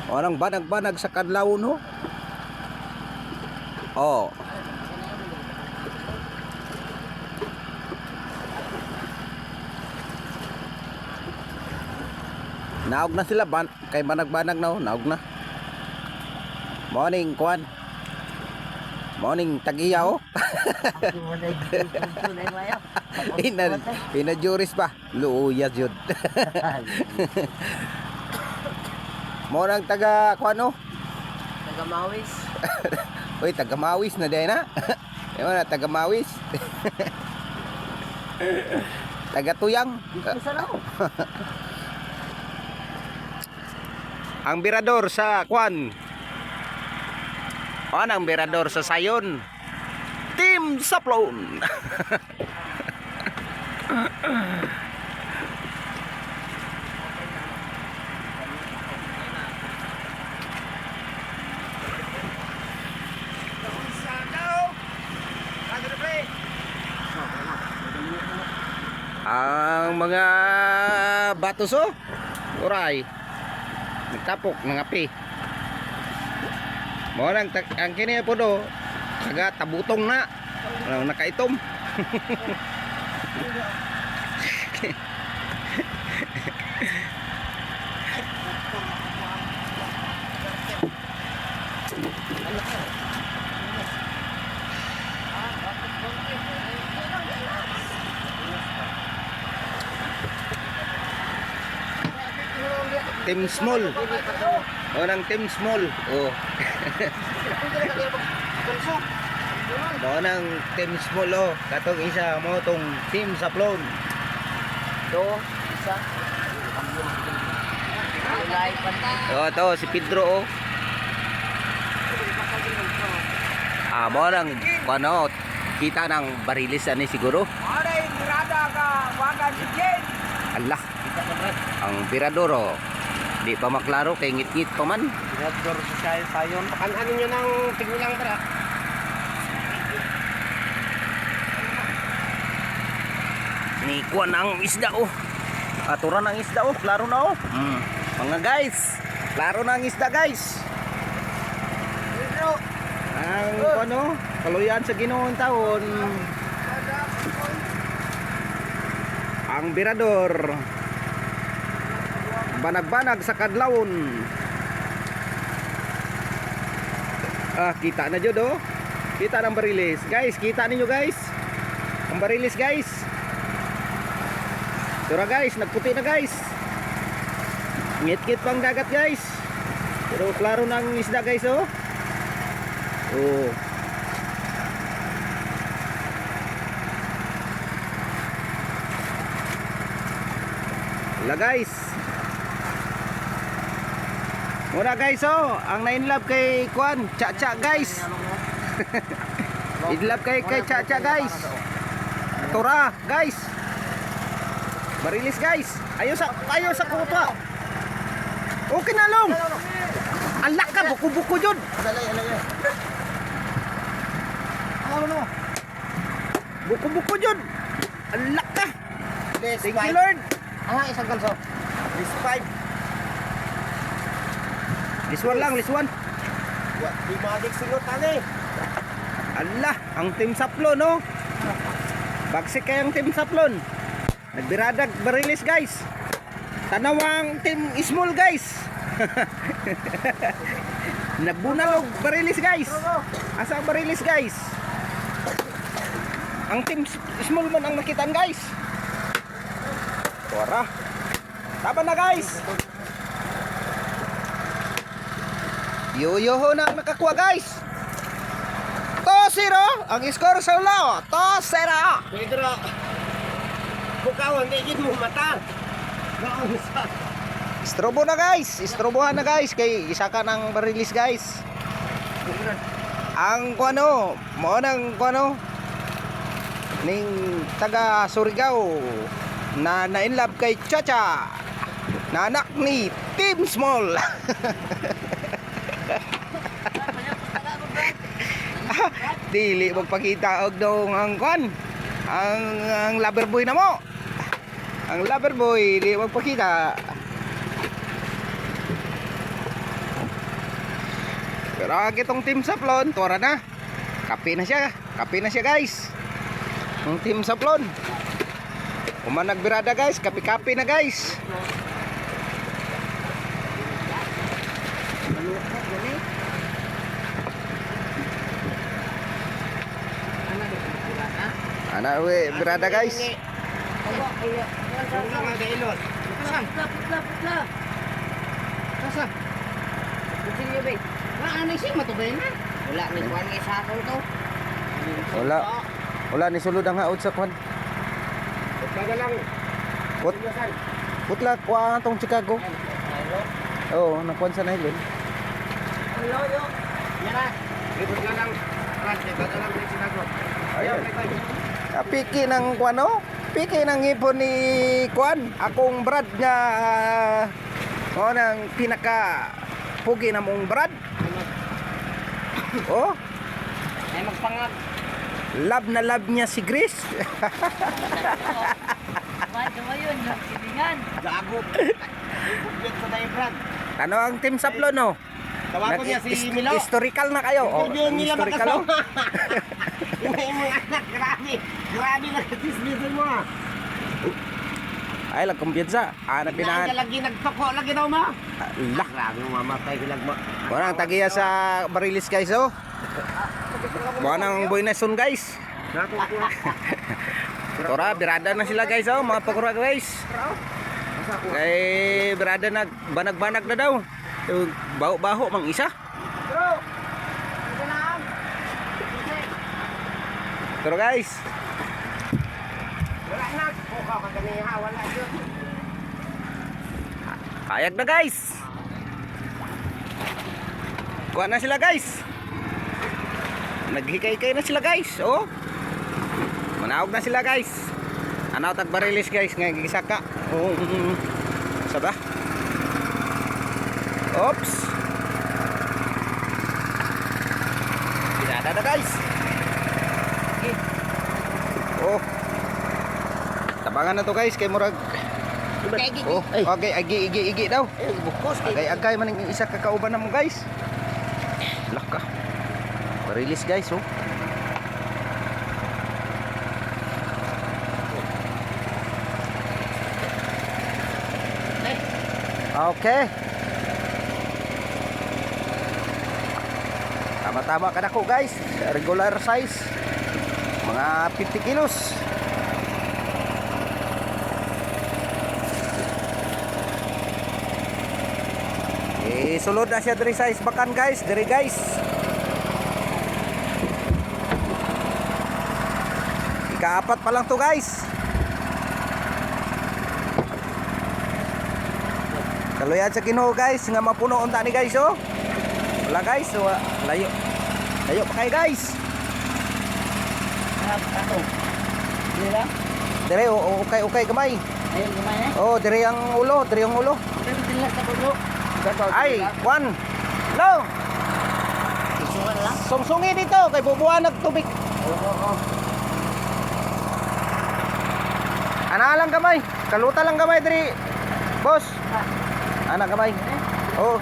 Orang banag-banag sa kadlaw no. Oh. Naog na sila kay banag-banag na, naog na. Morning, Kwan. Morning, Tagiya oh. Pinajuris pa. Luya jud. Morang taga Kwan oh. Taga Mawis. Uy, taga Mawis na din ha. Ewan na, taga Mawis. Taga Tuyang. Ang birador sa Kwan. O, ang birador sa Sayon. Team Saplon. Ang mga batos oh. Uray. Nagtapok ng api. Mo nang ang kini po do. Taga tabutong na. Walang nakaitom. Team small. O nang team small. Oh. Mo nang team small oh. Katong isa mo tong team Saplon. Do, isa. Oh, to si Pedro oh. Mo nang ano, kita ng barilis ani siguro. Aray, mirada ka, wagan si Jen. Allah. Ang birador oh. Di pa maklaro kay ngit-ngit pa man. Birador sa Sayon. Pakanan niyo ng tigulang tara. Ni kuan ang isda oh. Aturan ang isda oh, klaro na oh. Mga guys, klaro na ang isda guys. Ang ano, kaluyan sa Ginoong taon. Ang birador. Banag-banag sa kadlawon. Kita na jud oh. Kita ng barilis. Guys, kita ninyo guys. Ang barilis guys. Tara guys, nagputi na guys. Ngit-ngit pang dagat guys. Pero klaro ng isda guys oh. Oh. Wala guys. Mura guys oh, ang na-inlove kay Kwan, Cha-Cha guys. In-love kay Cha-Cha guys. Tura guys. Barilis guys. Ayo sa kuta. Okay na long. Alak ka buko-buko jud. Ano? Buko-buko jud. Alak ka. Thank you Lord. Isang ganso. This 5. This one lang, this one. Di madik singot ani. Allah, ang team Saplon no. Bagsik kayang team Saplon. Nagbiradag barilis guys. Tanawang team small guys. Nagbunalog barilis guys. Asa ang barilis guys? Ang team small man ang nakitaan guys. Tora. Taban na guys. Yoyoho na ang nakakuha guys. 2-0 ang score sa ulo. 2-0. Pedro. Bukawan kay gid mo mata. Istrobo na guys. Istrobohan na guys kay isa ka ng barilis guys. Ang kuano, mo nang kuano ning taga Surigao na na-inlove kay Cha-Cha. Na anak ni Team Small. Dili magpakita og dong ang kwan. Ang lover boy na mo. Ang lover boy di magpakita. Pero itong team Saplon, tuwara na. Kape na siya. Kape na siya guys. Ang team Saplon. Kuman nagbirada guys. Kape-kape na guys. Ana we birada guys. Kasa. Kucing ya, Bay. Aneh sih matubay na. Wala ni kuan ni sa akong to. Wala. Wala ni sulod ang haud sa kwan. Baga lang. Put. Putla kwa tong Chicago. Oo, nakuan sa nylon. Yo yo. Yan. Ribut na lang. Baga lang ni Chicago. Ayun. Piki ng kwan no? Piki ng ipon ni kwan. Akong Brad nga nang pinaka pugi na mong Brad. Oh, Ay magpangag. love na love niya si Grace. Ano ba yun? Yung silingan. Gago. Kumplet sa tayo, Brad. Ano ang team Saplo no? Tawagan niya si Milo. Historical na kayo. Oh, Interview nila historical. magkasama. Yung mga anak, grabe. Grabe na katismisan mo ah. Ay, lag kumpiyansa. Ana Pinaan pinahan. ka lagi nagtoko lagi daw ma. Lah, Grabe mo mamatay bilag mo. warang tagiya sa Barilis guys oh. Warang boy na son guys. Tora, birada na sila guys oh, mga pakura guys. Kay birada na banag-banag na daw. Baho-baho mang isa. Bro. Ito lang. Pero guys, Wala na. Kuha ka ganiha. Wala yun. kayag na guys. Kuha na sila guys. Naghikay-hikay na sila guys. Oh. Manawag na sila guys. Ano tag Barilis guys nga gisaka. Oh. Saba. Oops. Birada na guys. Oh. Tabangan na to guys kay murag. Oh, okay, igi daw. Bukos. Agay man ang isa kakauban na mo guys. Laka. Barilis guys oh. Okay. Tama-tama ka na ko guys. Regular size. Mga 50 kilos. Sulod na siya diri sa isbakan guys. Diri guys. Ikaapat pa lang to guys. Kaluyan sa Ginoo guys, nga mapuno unta ni guys oh. Wala guys, so, layo. Layo pa kayo guys. Ako. Hindi lang. Dire okay gamay. Ayun, gumana. Oh, dire ang ulo, dire ang ulo. Pero tilas sa pulo. Ay, Juan. No. Isuhan lang. Sungsungi dito kay bubuan tubig. Oo. Ana lang gamay. Kaluta lang gamay diri. Boss. Ana gamay. Oh.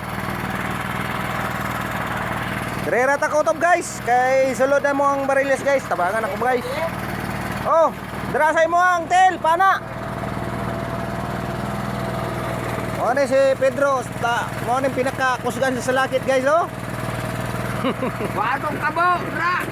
Dire ra ta kutob guys. Kay sulod na mo ang Barilis guys. Tabangan ako guys. Oh, dira sa imo ang tel pana. O ni si Pedro, mo ni pinaka kusgan sa salakit guys oh. Watong kabo, ra.